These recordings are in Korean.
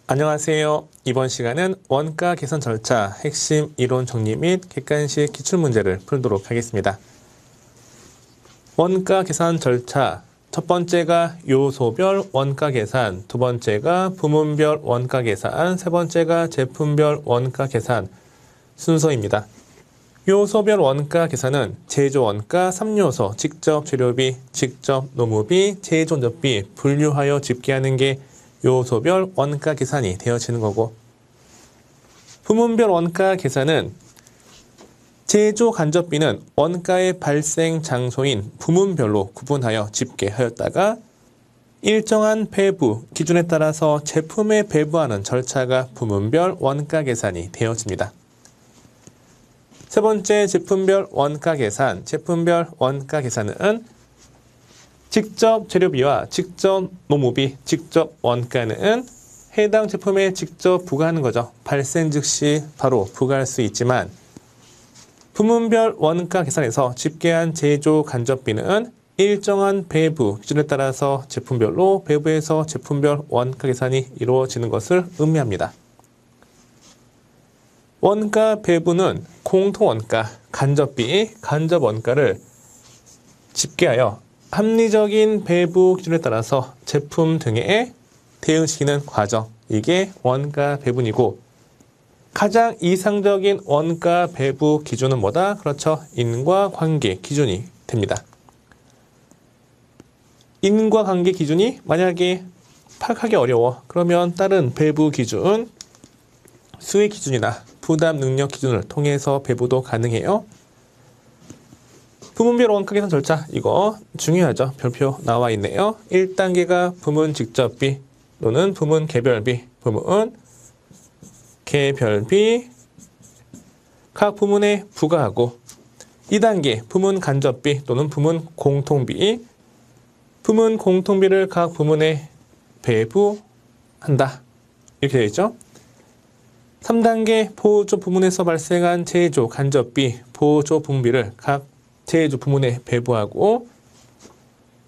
안녕하세요. 이번 시간은 원가 계산 절차 핵심 이론 정리 및 객관식 기출문제를 풀도록 하겠습니다. 원가 계산 절차 첫 번째가 요소별 원가 계산, 두 번째가 부문별 원가 계산, 세 번째가 제품별 원가 계산 순서입니다. 요소별 원가 계산은 제조 원가 3요소, 직접 재료비, 직접 노무비, 제조전비 분류하여 집계하는 게 요소별 원가 계산이 되어지는 거고, 부문별 원가 계산은 제조 간접비는 원가의 발생 장소인 부문별로 구분하여 집계하였다가 일정한 배부 기준에 따라서 제품에 배부하는 절차가 부문별 원가 계산이 되어집니다. 세 번째 제품별 원가 계산, 제품별 원가 계산은 직접 재료비와 직접 노무비, 직접 원가는 해당 제품에 직접 부과하는 거죠. 발생 즉시 바로 부과할 수 있지만 부문별 원가 계산에서 집계한 제조 간접비는 일정한 배부 기준에 따라서 제품별로 배부해서 제품별 원가 계산이 이루어지는 것을 의미합니다. 원가 배부는 공통원가, 간접비, 간접원가를 집계하여 합리적인 배부 기준에 따라서 제품 등에 대응시키는 과정, 이게 원가 배분이고, 가장 이상적인 원가 배부 기준은 뭐다? 그렇죠. 인과관계 기준이 됩니다. 인과관계 기준이 만약에 파악하기 어려워. 그러면 다른 배부 기준, 수익 기준이나 부담 능력 기준을 통해서 배부도 가능해요. 부문별 원가 계산 절차, 이거 중요하죠. 별표 나와 있네요. 1단계가 부문 직접비 또는 부문 개별비, 부문 개별비 각 부문에 부과하고, 2단계 부문 간접비 또는 부문 공통비, 부문 공통비를 각 부문에 배부한다. 이렇게 되어 있죠. 3단계 보조 부문에서 발생한 제조 간접비, 보조 부문비를 각 제조 부문에 배부하고,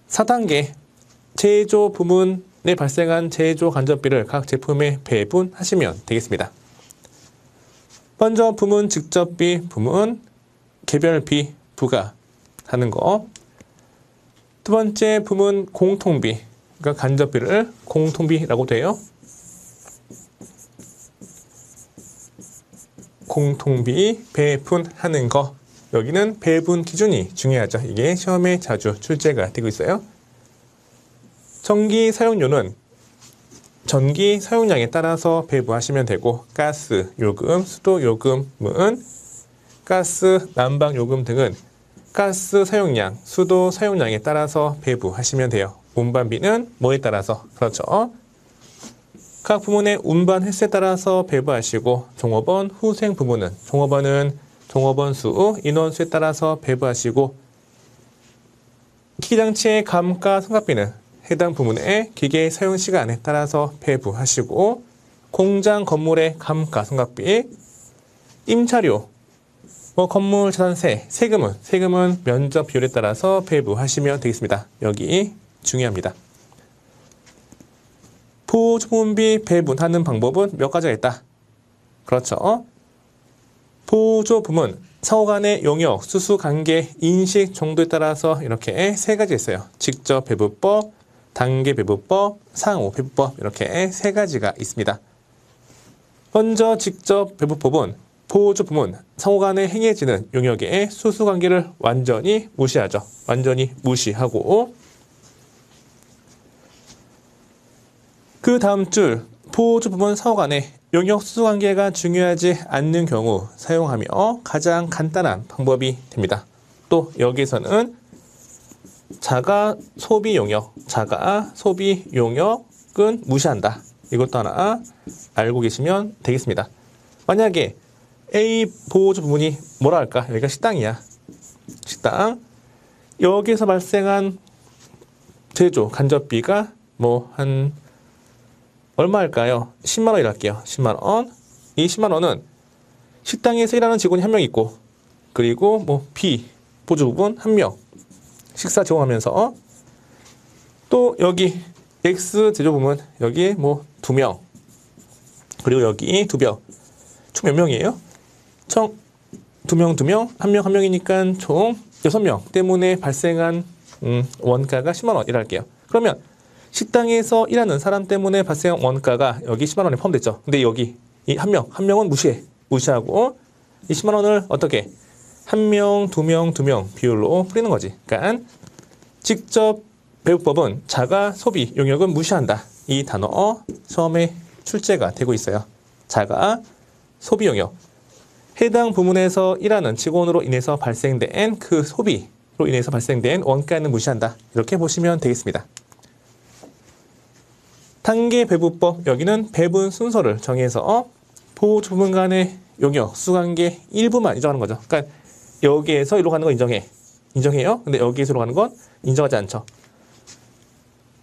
4단계 제조 부문에 발생한 제조 간접비를 각 제품에 배분하시면 되겠습니다. 먼저 부문 직접비, 부문 개별비 부과하는 거. 두 번째 부문 공통비, 그러니까 간접비를 공통비라고 돼요. 공통비 배분하는 거. 여기는 배분 기준이 중요하죠. 이게 시험에 자주 출제가 되고 있어요. 전기 사용료는 전기 사용량에 따라서 배부하시면 되고, 가스 요금, 수도 요금은 가스 난방 요금 등은 가스 사용량, 수도 사용량에 따라서 배부하시면 돼요. 운반비는 뭐에 따라서? 그렇죠. 각 부문의 운반 횟수에 따라서 배부하시고, 종업원, 후생 부문은 종업원 수, 인원수에 따라서 배부하시고, 기기장치의 감가상각비는 해당 부문의 기계 사용 시간에 따라서 배부하시고, 공장 건물의 감가상각비, 임차료, 건물 자산세, 세금은 면적 비율에 따라서 배부하시면 되겠습니다. 여기 중요합니다. 보조부문비 배분하는 방법은 몇 가지가 있다. 그렇죠. 보조부문, 상호 간의 용역, 수수 관계, 인식 정도에 따라서 이렇게 세 가지 있어요. 직접 배부법, 단계 배부법, 상호 배부법, 이렇게 세 가지가 있습니다. 먼저 직접 배부법은 보조부문, 상호 간에 행해지는 용역의 수수 관계를 완전히 무시하죠. 완전히 무시하고, 그 다음 줄 보조부문 상호 간에 용역 수수 관계가 중요하지 않는 경우 사용하며 가장 간단한 방법이 됩니다. 또 여기서는 자가 소비 용역은 무시한다. 이것도 하나 알고 계시면 되겠습니다. 만약에 A 보조 부문이 뭐라 할까? 여기가 식당이야. 식당. 여기서 발생한 제조 간접비가 한 얼마 할까요? 10만 원 일할게요. 10만 원. 이 10만 원은 식당에서 일하는 직원이 한 명 있고, 그리고 B 보조 부분 1명 식사 제공하면서, 또 여기 X 제조 부문 여기 2명 그리고 여기 두벼. 총 몇 명이에요? 총 2명, 2명, 1명, 1명이니까 총 6명 때문에 발생한 원가가 10만 원 이랄게요. 그러면 식당에서 일하는 사람 때문에 발생한 원가가 여기 10만 원에 포함됐죠. 근데 여기 이 한 명은 무시하고 이 10만 원을 어떻게 1명, 2명, 2명 비율로 뿌리는 거지. 그러니까 직접 배부법은 자가 소비 용역은 무시한다. 이 단어 처음에 출제가 되고 있어요. 자가 소비 용역. 해당 부문에서 일하는 직원으로 인해서 발생된 그 소비로 인해서 발생된 원가는 무시한다. 이렇게 보시면 되겠습니다. 단계 배부법, 여기는 배분 순서를 정해서 보조 부문 간의 용역, 수관계 일부만 인정하는 거죠. 그러니까 여기에서 이리로 가는 거 인정해요. 근데 여기에서 이리로 가는 건 인정하지 않죠.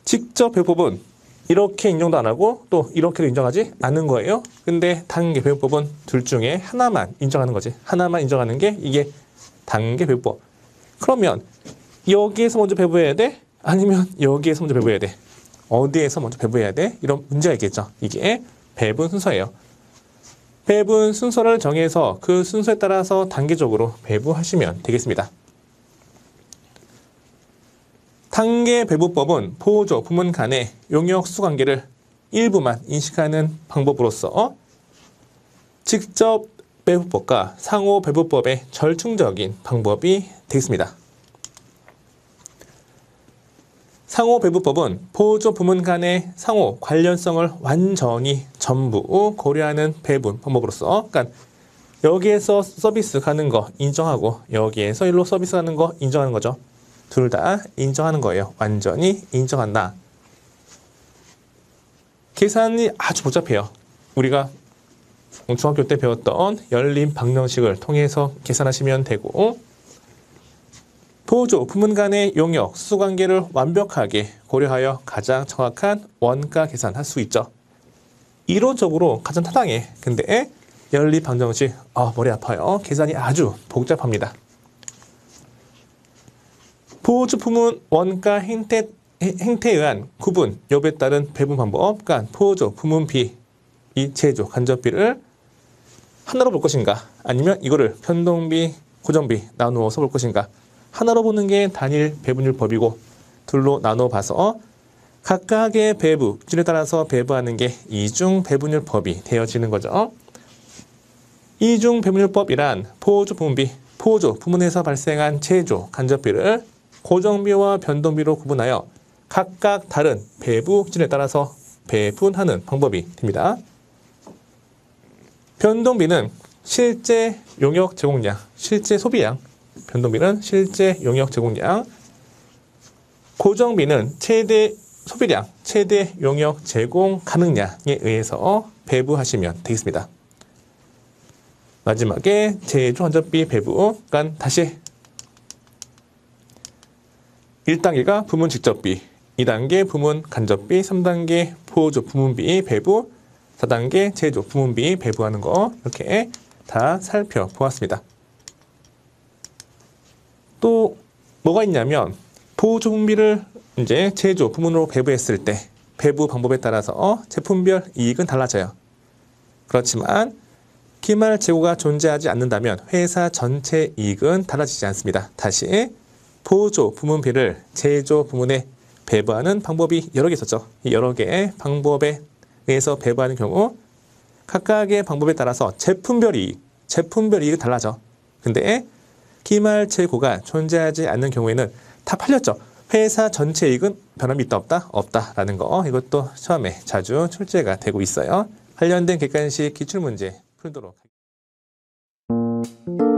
직접 배부법은 이렇게 인정도 안 하고 또 이렇게도 인정하지 않는 거예요. 근데 단계 배부법은 둘 중에 하나만 인정하는 거지. 하나만 인정하는 게 이게 단계 배부법. 그러면 여기에서 먼저 배부해야 돼? 아니면 여기에서 먼저 배부해야 돼? 어디에서 먼저 배부해야 돼? 이런 문제가 있겠죠. 이게 배분 순서예요. 배분 순서를 정해서 그 순서에 따라서 단계적으로 배부하시면 되겠습니다. 단계 배부법은 보조 부문 간의 용역 수관계를 일부만 인식하는 방법으로서 직접 배부법과 상호 배부법의 절충적인 방법이 되겠습니다. 상호 배부법은 보조 부문 간의 상호 관련성을 완전히 전부 고려하는 배분 방법으로서, 그러니까 여기에서 서비스 가는 거 인정하고 여기에서 일로 서비스 가는 거 인정하는 거죠. 둘 다 인정하는 거예요. 완전히 인정한다. 계산이 아주 복잡해요. 우리가 중학교 때 배웠던 열림 방정식을 통해서 계산하시면 되고, 보조 부문 간의 용역 수관계를 완벽하게 고려하여 가장 정확한 원가 계산할 수 있죠. 이론적으로 가장 타당해. 근데 열림 방정식 머리 아파요. 계산이 아주 복잡합니다. 보조 부문 원가 행태에 의한 구분, 여부에 따른 배분 방법, 그러니까 보조 부문비, 이 제조 간접비를 하나로 볼 것인가, 아니면 이거를 변동비, 고정비 나누어서 볼 것인가. 하나로 보는 게 단일 배분율법이고, 둘로 나눠 봐서 각각의 배부 기준에 따라서 배부하는 게 이중 배분율법이 되어지는 거죠. 이중 배분율법이란 보조 부문비, 보조 부문에서 발생한 제조 간접비를 고정비와 변동비로 구분하여 각각 다른 배부 기준에 따라서 배분하는 방법이 됩니다. 변동비는 실제 용역 제공량, 실제 소비량, 변동비는 실제 용역 제공량, 고정비는 최대 소비량, 최대 용역 제공 가능량에 의해서 배부하시면 되겠습니다. 마지막에 제조 간접비 배부, 그러니까 다시 1단계가 부문 직접비, 2단계 부문 간접비, 3단계 보조 부문비 배부, 4단계 제조 부문비 배부하는 거 이렇게 다 살펴보았습니다. 또 뭐가 있냐면 보조 부문비를 이제 제조 부문으로 배부했을 때 배부 방법에 따라서 제품별 이익은 달라져요. 그렇지만 기말 재고가 존재하지 않는다면 회사 전체 이익은 달라지지 않습니다. 다시 보조 부문비를 제조 부문에 배부하는 방법이 여러 개 있었죠. 이 여러 개의 방법에 의해서 배부하는 경우 각각의 방법에 따라서 제품별 이익은 달라져. 근데 기말 재고가 존재하지 않는 경우에는 다 팔렸죠. 회사 전체 이익은 변함이 있다 없다? 없다라는 거, 이것도 처음에 자주 출제가 되고 있어요. 관련된 객관식 기출문제 풀도록 하겠습니다.